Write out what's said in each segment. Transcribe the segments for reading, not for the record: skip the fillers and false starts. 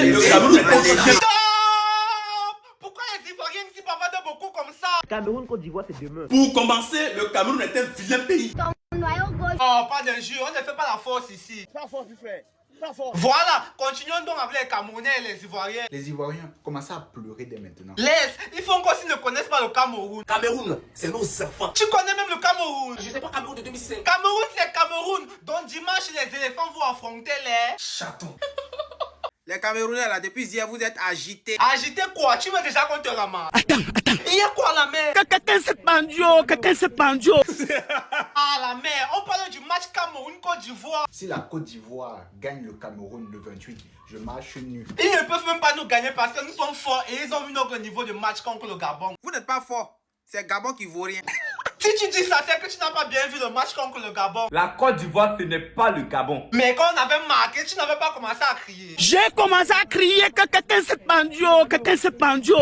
le Cameroun est un vilain. Stop! Pourquoi les Ivoiriens ne s'y bavardent beaucoup comme ça? Cameroun, Côte d'Ivoire, c'est demain. Pour commencer, le Cameroun est un vilain pays. Oh, pas d'injure, on ne fait pas la force ici. Pas fort, tu fais. Pas fort. Voilà, continuons donc avec les Camerounais et les Ivoiriens. Les Ivoiriens commencent à pleurer dès maintenant. Laisse, il faut encore s'ils ne connaissent pas le Cameroun. Cameroun, c'est nos enfants. Tu connais même le Cameroun. Je sais pas Cameroun de 2005. Cameroun, c'est Cameroun. Donc dimanche, les éléphants vont affronter les Chaton. Les Camerounais là, depuis hier, vous êtes agités. Agiter quoi? Tu veux déjà qu'on te ramasse? Attends. Il y a quoi la mer? Quelqu'un s'est pendu, quelqu'un s'est pendu. Ah la mer, on parle du match Cameroun-Côte d'Ivoire. Si la Côte d'Ivoire gagne le Cameroun le 28, je marche nu. Ils ne peuvent même pas nous gagner parce que nous sommes forts et ils ont vu notre niveau de match contre le Gabon. Vous n'êtes pas fort. C'est Gabon qui vaut rien. Si tu dis ça, c'est que tu n'as pas bien vu le match contre le Gabon. La Côte d'Ivoire, ce n'est pas le Gabon. Mais quand on avait marqué, tu n'avais pas commencé à crier. J'ai commencé à crier que quelqu'un s'est pendu, quelqu'un s'est pendu.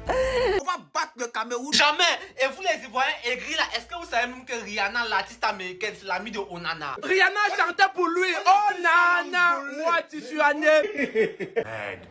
On va battre le Cameroun. Jamais. Et vous les Ivoiriens aigris là, est-ce que vous savez même que Rihanna, l'artiste américaine, c'est l'ami de Onana? Rihanna chantait pour lui. Oh nana, moi tu suis année.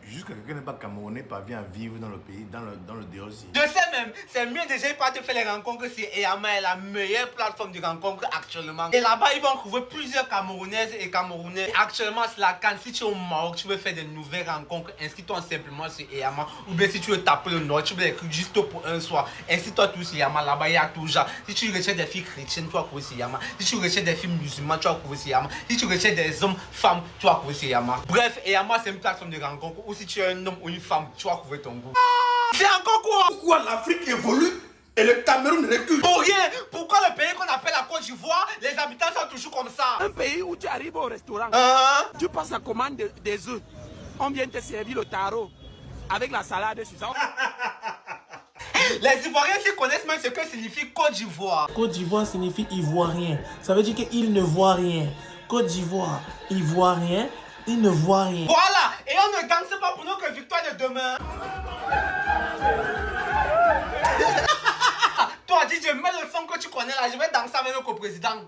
Juste que quelqu'un n'est pas camerounais parvient à vivre dans le pays, dans le dehors aussi. Je sais même, c'est mieux déjà ils partent faire les rencontres si Eyama est la meilleure plateforme de rencontres actuellement. Et là-bas, ils vont trouver plusieurs Camerounaises et Camerounais. Et actuellement, c'est la Cannes. Si tu es au Maroc, tu veux faire de nouvelles rencontres, inscris-toi simplement sur Eyama. Ou bien si tu veux taper le Nord, tu veux écrire juste pour un soir. Inscris-toi tous sur Eyama. Là-bas, il y a tout genre. Si tu recherches des filles chrétiennes, tu vas trouver sur Eyama. Si tu recherches des filles musulmanes, tu vas trouver sur Eyama. Si tu recherches des hommes, femmes, tu vas trouver sur Eyama. Bref, Eyama, c'est une plateforme de rencontre. Ou si tu es un homme ou une femme, tu vas trouver ton goût. C'est encore quoi? Pourquoi l'Afrique évolue et le Cameroun recule? Pour rien. Pourquoi le pays qu'on appelle la Côte d'Ivoire, les habitants sont toujours comme ça? Un pays où tu arrives au restaurant, tu passes la commande des œufs. On vient te servir le taro avec la salade sur ça. Les Ivoiriens s'y connaissent même ce que signifie Côte d'Ivoire. Côte d'Ivoire signifie ivoirien. Ça veut dire qu'il ne voit rien. Côte d'Ivoire, ivoirien, il ne voit rien. Voilà. Et on ne danse pas pour notre victoire de demain. Toi, dis, je mets le son que tu connais là, je vais danser avec le coprésident.